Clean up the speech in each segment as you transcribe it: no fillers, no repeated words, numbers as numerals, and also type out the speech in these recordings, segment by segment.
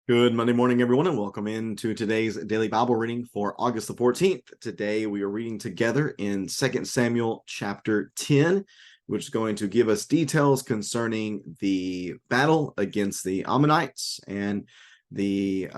Good Monday morning, everyone, and welcome into today's daily Bible reading for August the 14th. Today we are reading together in 2 Samuel chapter 10, which is going to give us details concerning the battle against the Ammonites and the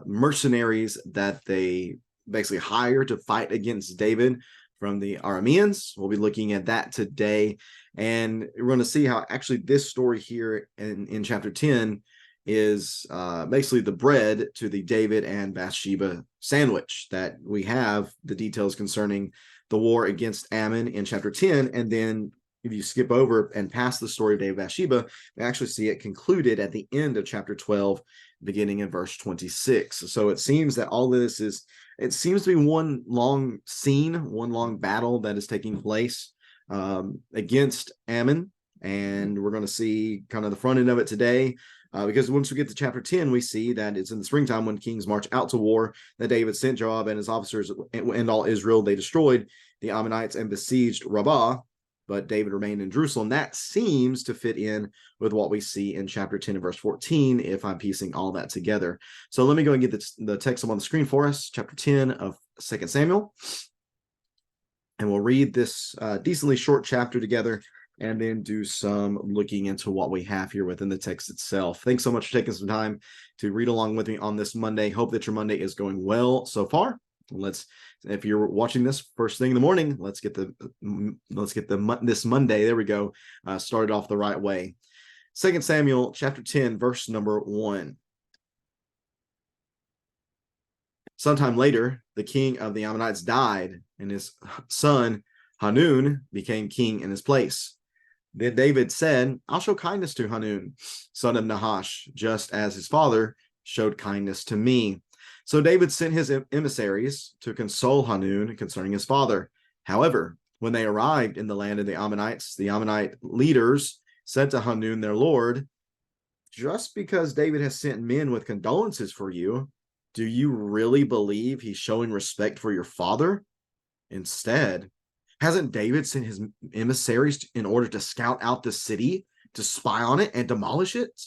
mercenaries that they basically hire to fight against David from the Arameans. We'll be looking at that today, and we're going to see how actually this story here in chapter 10 is basically the bread to the David and Bathsheba sandwich that we have the details concerning the war against Ammon in chapter 10. And then if you skip over and past the story of David and Bathsheba, we actually see it concluded at the end of chapter 12, beginning in verse 26. So it seems that all of this it seems to be one long scene, one long battle that is taking place against Ammon. And we're going to see kind of the front end of it today. Because once we get to chapter 10, we see that it's in the springtime when kings march out to war, that David sent Joab and his officers and all Israel. They destroyed the Ammonites and besieged Rabbah, but David remained in Jerusalem. That seems to fit in with what we see in chapter 10 and verse 14, if I'm piecing all that together. So let me go and get the text up on the screen for us, chapter 10 of 2 Samuel. And we'll read this decently short chapter together, and then do some looking into what we have here within the text itself. Thanks so much for taking some time to read along with me on this Monday. Hope that your Monday is going well so far. If you're watching this first thing in the morning, let's get this Monday, there we go, started off the right way. 2 Samuel chapter 10, verse number 1. Sometime later, the king of the Ammonites died, and his son Hanun became king in his place. Then David said, I'll show kindness to Hanun, son of Nahash, just as his father showed kindness to me. So David sent his emissaries to console Hanun concerning his father. However, when they arrived in the land of the Ammonites, the Ammonite leaders said to Hanun, their lord, just because David has sent men with condolences for you, do you really believe he's showing respect for your father? Instead, hasn't David sent his emissaries in order to scout out the city, to spy on it, and demolish it?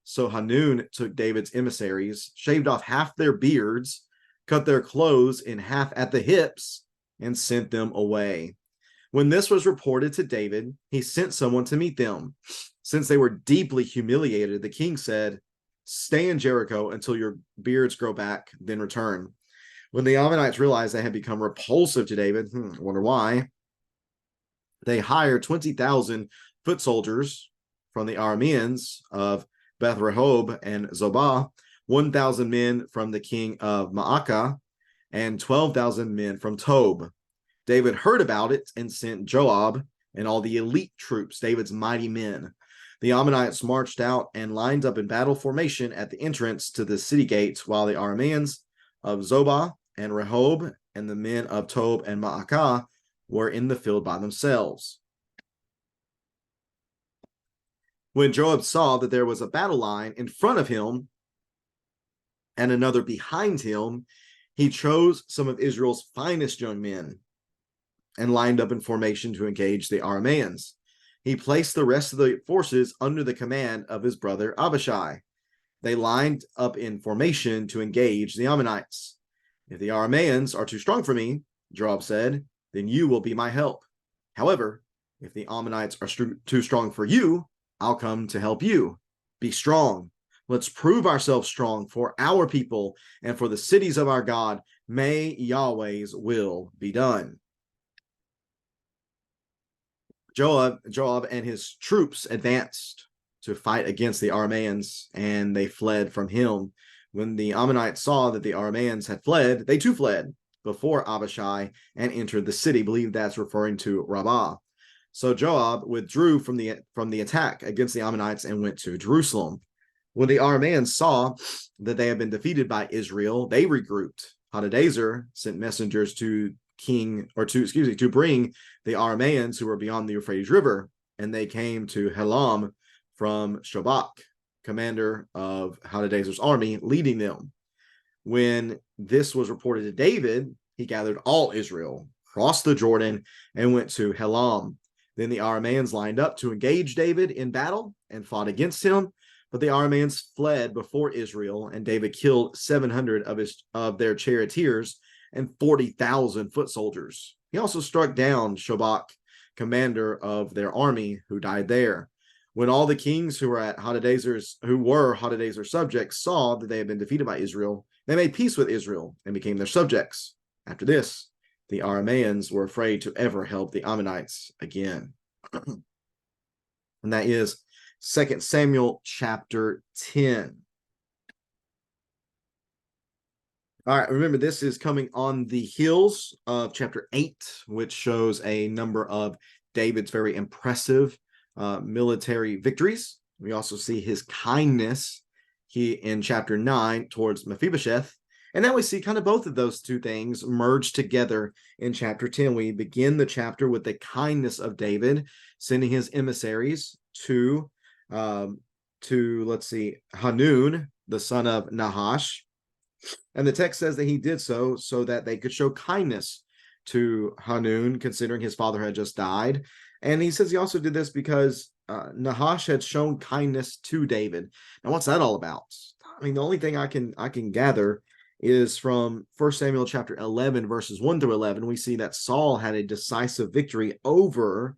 So Hanun took David's emissaries, shaved off half their beards, cut their clothes in half at the hips, and sent them away. When this was reported to David, he sent someone to meet them. Since they were deeply humiliated, the king said, stay in Jericho until your beards grow back, then return. When the Ammonites realized they had become repulsive to David, I wonder why, they hired 20,000 foot soldiers from the Arameans of Beth Rehob and Zobah, 1,000 men from the king of Maacah, and 12,000 men from Tob. David heard about it and sent Joab and all the elite troops, David's mighty men. The Ammonites marched out and lined up in battle formation at the entrance to the city gates, while the Arameans of Zobah and Rehob and the men of Tob and Maacah were in the field by themselves. When Joab saw that there was a battle line in front of him and another behind him, he chose some of Israel's finest young men and lined up in formation to engage the Arameans. He placed the rest of the forces under the command of his brother Abishai. They lined up in formation to engage the Ammonites. If the Arameans are too strong for me, Joab said, then you will be my help. However, if the Ammonites are too strong for you, I'll come to help you. Be strong. Let's prove ourselves strong for our people and for the cities of our God. May Yahweh's will be done. Joab and his troops advanced to fight against the Arameans, and they fled from him. When the Ammonites saw that the Arameans had fled, they too fled before Abishai and entered the city. I believe that's referring to Rabbah. So Joab withdrew from the attack against the Ammonites and went to Jerusalem. When the Arameans saw that they had been defeated by Israel, they regrouped. Hadadezer sent messengers to bring the Arameans who were beyond the Euphrates River, and they came to Helam from Shobach, commander of Hadadezer's army, leading them. When this was reported to David, he gathered all Israel, crossed the Jordan, and went to Helam. Then the Arameans lined up to engage David in battle and fought against him, But the Arameans fled before Israel, and David killed 700 of their charioteers and 40,000 foot soldiers. He also struck down Shobach, commander of their army, who died there. When all the kings who were Hadadezer's subjects saw that they had been defeated by Israel, they made peace with Israel and became their subjects. After this, the Arameans were afraid to ever help the Ammonites again. And that is 2 Samuel chapter 10. All right, remember, this is coming on the heels of chapter 8, which shows a number of David's very impressive military victories. We also see his kindness in chapter 9 towards Mephibosheth. And now we see kind of both of those two things merged together in chapter 10. We begin the chapter with the kindness of David, sending his emissaries to let's see, Hanun, the son of Nahash. And the text says that he did so that they could show kindness to Hanun, considering his father had just died. And he says he also did this because Nahash had shown kindness to David. Now, what's that all about? I mean, the only thing I can gather is from 1 Samuel chapter 11, verses 1 through 11. We see that Saul had a decisive victory over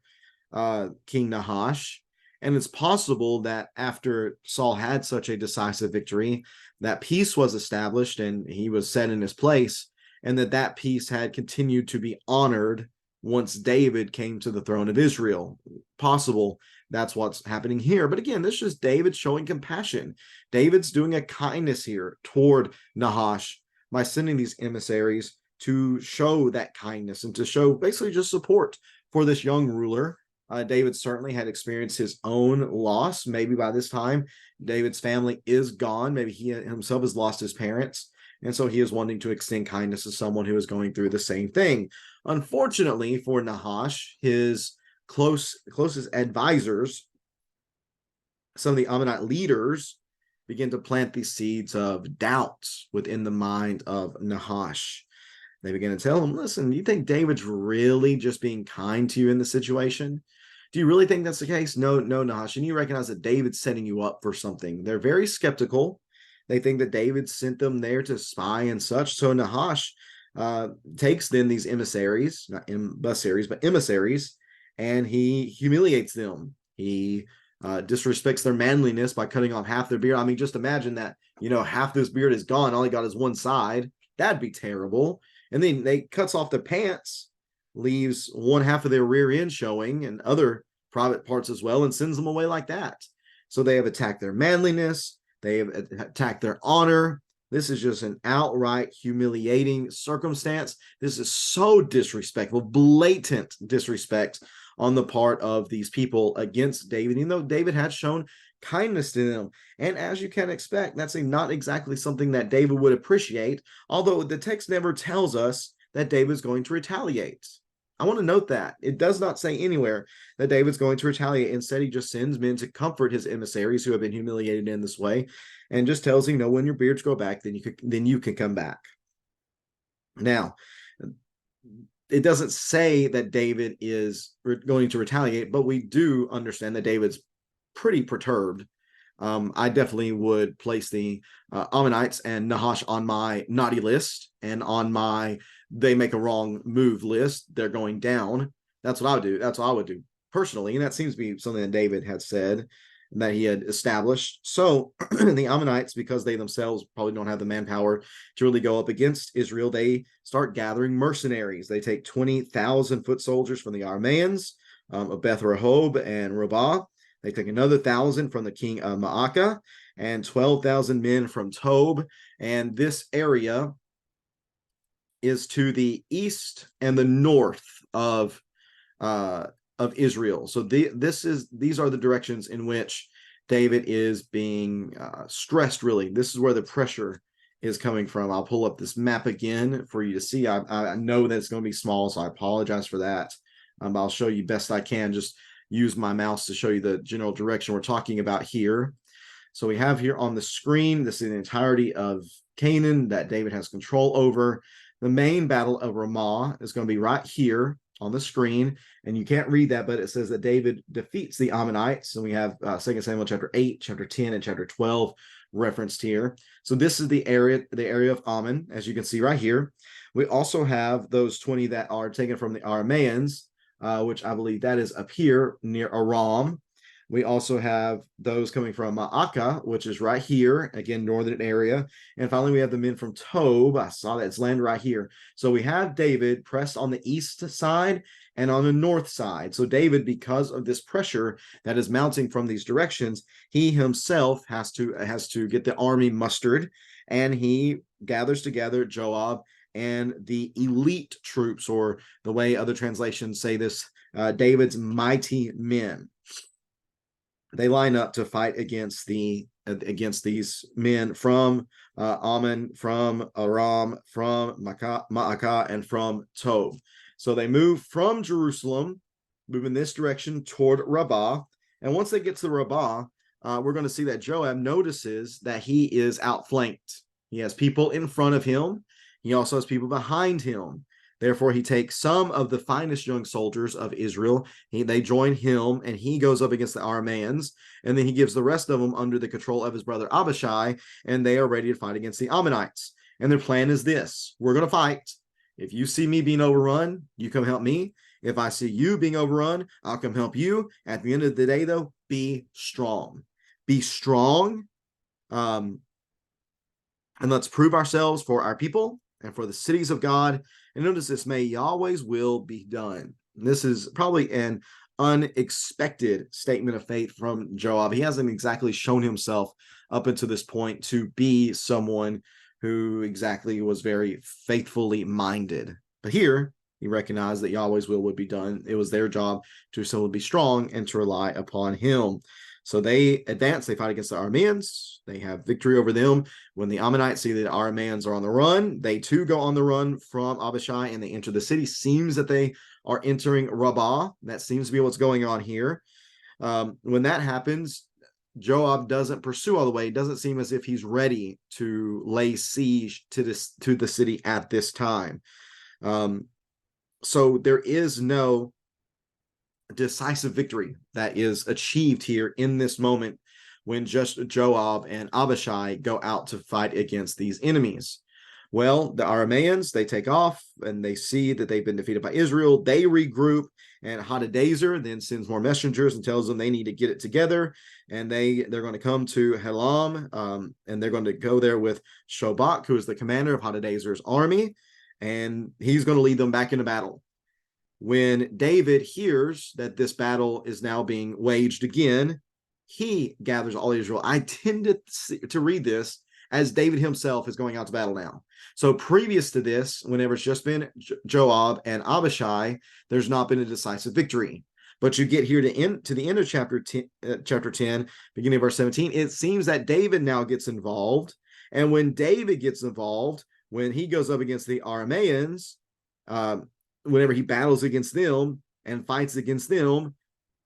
King Nahash. And it's possible that after Saul had such a decisive victory, that peace was established and he was set in his place, and that peace had continued to be honored once David came to the throne of Israel. Possible that's what's happening here. But again, this is just David showing compassion. David's doing a kindness here toward Nahash by sending these emissaries to show that kindness and to show basically just support for this young ruler. David certainly had experienced his own loss. Maybe by this time, David's family is gone. Maybe he himself has lost his parents. And so he is wanting to extend kindness to someone who is going through the same thing. Unfortunately for Nahash, his closest advisors, some of the Ammonite leaders, begin to plant these seeds of doubt within the mind of Nahash. They begin to tell him, listen, do you think David's really just being kind to you in the situation? Do you really think that's the case? No, Nahash. And you recognize that David's setting you up for something. They're very skeptical. They think that David sent them there to spy and such. So Nahash takes then these emissaries, not emissaries, but emissaries, and he humiliates them. He disrespects their manliness by cutting off half their beard. I mean, just imagine that, half this beard is gone. All he got is one side. That'd be terrible. And then they cuts off their pants, leaves one half of their rear end showing and other private parts as well, and sends them away like that. So they have attacked their manliness. They have attacked their honor. This is just an outright humiliating circumstance. This is so disrespectful, blatant disrespect on the part of these people against David, even though David had shown kindness to them. And as you can expect, that's not exactly something that David would appreciate, although the text never tells us that David's going to retaliate. I want to note that. It does not say anywhere that David's going to retaliate. Instead, he just sends men to comfort his emissaries who have been humiliated in this way, and just tells him, when your beards grow back, then you can come back. Now, it doesn't say that David is going to retaliate, but we do understand that David's pretty perturbed. I definitely would place the Ammonites and Nahash on my naughty list, and on my they make a wrong move list. They're going down. That's what I would do. That's what I would do personally. And that seems to be something that David had said, that he had established. So the Ammonites, because they themselves probably don't have the manpower to really go up against Israel, they start gathering mercenaries. They take 20,000 foot soldiers from the Arameans of Beth Rehob and Rabbah. They take another 1,000 from the king of Maacah and 12,000 men from Tob. And this area is to the east and the north of Israel. So these are the directions in which David is being stressed, really. This is where the pressure is coming from. I'll pull up this map again for you to see. I know that it's going to be small, so I apologize for that. I'll show you best I can. Just use my mouse to show you the general direction we're talking about here. So we have here on the screen, this is the entirety of Canaan that David has control over. The main battle of Ramah is going to be right here on the screen, and you can't read that, but it says that David defeats the Ammonites, and we have 2 Samuel chapter 8, chapter 10, and chapter 12 referenced here. So this is the area of Ammon, as you can see right here. We also have those 20 that are taken from the Arameans, which I believe that is up here near Aram. We also have those coming from Ma'akah, which is right here, again, northern area. And finally, we have the men from Tob. I saw that it's land right here. So we have David pressed on the east side and on the north side. So David, because of this pressure that is mounting from these directions, he himself has to get the army mustered, and he gathers together Joab and the elite troops, or the way other translations say this, David's mighty men. They line up to fight against these men from Ammon, from Aram, from Ma'akah, and from Tob. So they move from Jerusalem, move in this direction toward Rabbah. And once they get to Rabbah, we're going to see that Joab notices that he is outflanked. He has people in front of him. He also has people behind him. Therefore, he takes some of the finest young soldiers of Israel. They join him, and he goes up against the Arameans. And then he gives the rest of them under the control of his brother Abishai, and they are ready to fight against the Ammonites. And their plan is this: we're going to fight. If you see me being overrun, you come help me. If I see you being overrun, I'll come help you. At the end of the day, though, be strong. Be strong. And let's prove ourselves for our people and for the cities of God. And notice this: may Yahweh's will be done. And this is probably an unexpected statement of faith from Joab. He hasn't exactly shown himself up until this point to be someone who exactly was very faithfully minded. But here, he recognized that Yahweh's will would be done. It was their job to simply be strong and to rely upon him. So they advance, they fight against the Arameans, they have victory over them. When the Ammonites see that the Arameans are on the run, they too go on the run from Abishai, and they enter the city. Seems that they are entering Rabbah. That seems to be what's going on here. When that happens, Joab doesn't pursue all the way. It doesn't seem as if he's ready to lay siege to the city at this time. So there is no decisive victory that is achieved here in this moment when just Joab and Abishai go out to fight against these enemies. Well, the Arameans, they take off and they see that they've been defeated by Israel. They regroup, and Hadadezer then sends more messengers and tells them they need to get it together. And they're going to come to Helam, and they're going to go there with Shobach, who is the commander of Hadadezer's army, and he's going to lead them back into battle. When David hears that this battle is now being waged again, he gathers all Israel. I tend to read this as David himself is going out to battle now. So previous to this, whenever it's just been Joab and Abishai, there's not been a decisive victory. But you get here to the end of chapter 10, beginning of verse 17, it seems that David now gets involved. And when David gets involved, when he goes up against the Arameans, whenever he battles against them and fights against them,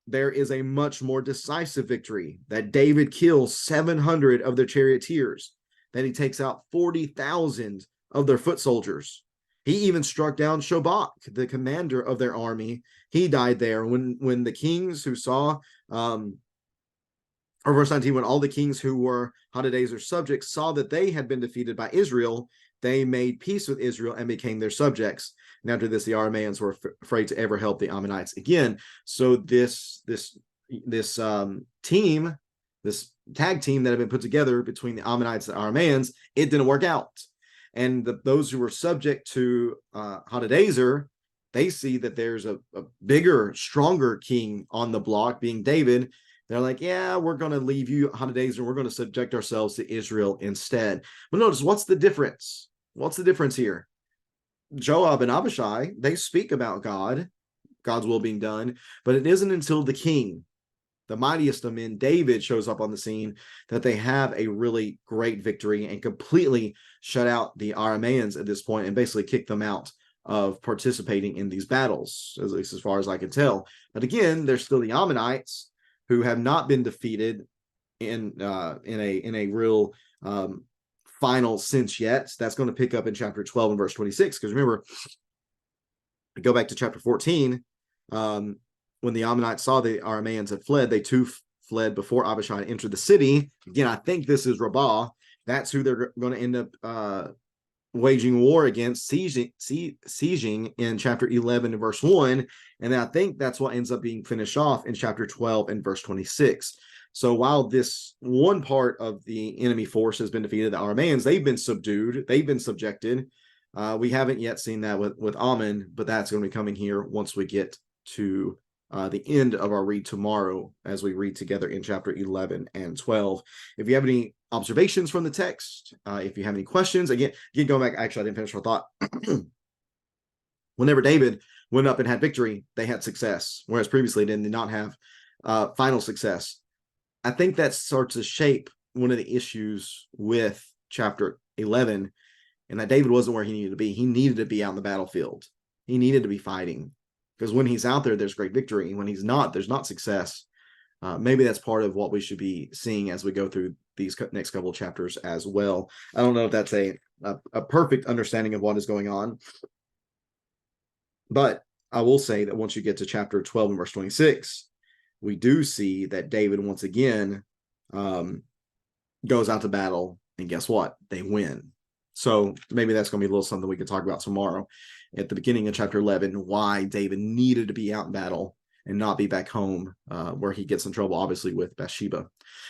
there is a much more decisive victory, that David kills 700 of their charioteers, that he takes out 40,000 of their foot soldiers. He even struck down Shobach, the commander of their army. He died there. When the kings who saw, or verse 19, when all the kings who were Hadadezer's subjects saw that they had been defeated by Israel, they made peace with Israel and became their subjects. And after this, the Arameans were afraid to ever help the Ammonites again. So this team, this tag team that had been put together between the Ammonites and the Arameans, it didn't work out. And those who were subject to Hadadezer, they see that there's a bigger, stronger king on the block, being David. They're like, yeah, we're going to leave you, Hadadezer, and we're going to subject ourselves to Israel instead. But notice, what's the difference? What's the difference here? Joab and Abishai, they speak about God's will being done, but it isn't until the king, the mightiest of men, David, shows up on the scene, that they have a really great victory and completely shut out the Arameans at this point and basically kick them out of participating in these battles, at least as far as I can tell. But again, there's still the Ammonites who have not been defeated in a real final sense yet. That's going to pick up in chapter 12 and verse 26, because remember, Go back to chapter 14. When the Ammonites saw the Arameans had fled, they too fled before Abishai entered the city. Again, I think this is Rabbah. That's who they're going to end up waging war against, sieging in chapter 11 and verse 1. And I think that's what ends up being finished off in chapter 12 and verse 26. So while this one part of the enemy force has been defeated, the Arameans, they've been subdued, they've been subjected. We haven't yet seen that with Ammon, but that's going to be coming here once we get to the end of our read tomorrow, as we read together in chapter 11 and 12. If you have any observations from the text, if you have any questions, again going back, actually I didn't finish our thought. Whenever David went up and had victory, they had success, whereas previously they did not have final success. I think that starts to shape one of the issues with chapter 11, and that David wasn't where he needed to be. He needed to be out in the battlefield. He needed to be fighting, because when he's out there, there's great victory. And when he's not, there's not success. Maybe that's part of what we should be seeing as we go through these next couple of chapters as well. I don't know if that's a perfect understanding of what is going on, but I will say that once you get to chapter 12 and verse 26, we do see that David once again goes out to battle, and guess what? They win. So maybe that's going to be a little something we can talk about tomorrow at the beginning of chapter 11, why David needed to be out in battle and not be back home, where he gets in trouble, obviously, with Bathsheba.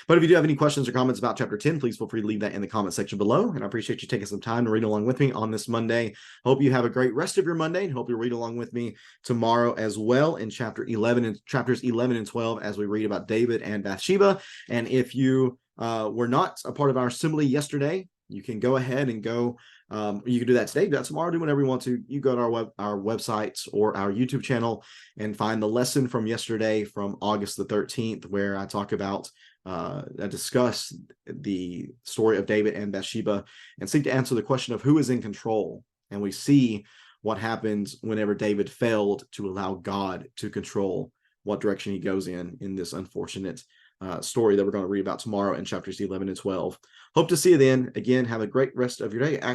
But if you do have any questions or comments about chapter 10, please feel free to leave that in the comment section below. And I appreciate you taking some time to read along with me on this Monday. Hope you have a great rest of your Monday, and hope you read along with me tomorrow as well in chapters 11 and 12, as we read about David and Bathsheba. And if you were not a part of our assembly yesterday, you can go ahead and go. You can do that today, do that tomorrow, do whatever you want to. You go to our websites or our YouTube channel and find the lesson from yesterday, from August the 13th, where I talk about, I discuss the story of David and Bathsheba and seek to answer the question of who is in control. And we see what happens whenever David failed to allow God to control what direction he goes in this unfortunate story that we're going to read about tomorrow in chapters 11 and 12. Hope to see you then. Again, have a great rest of your day.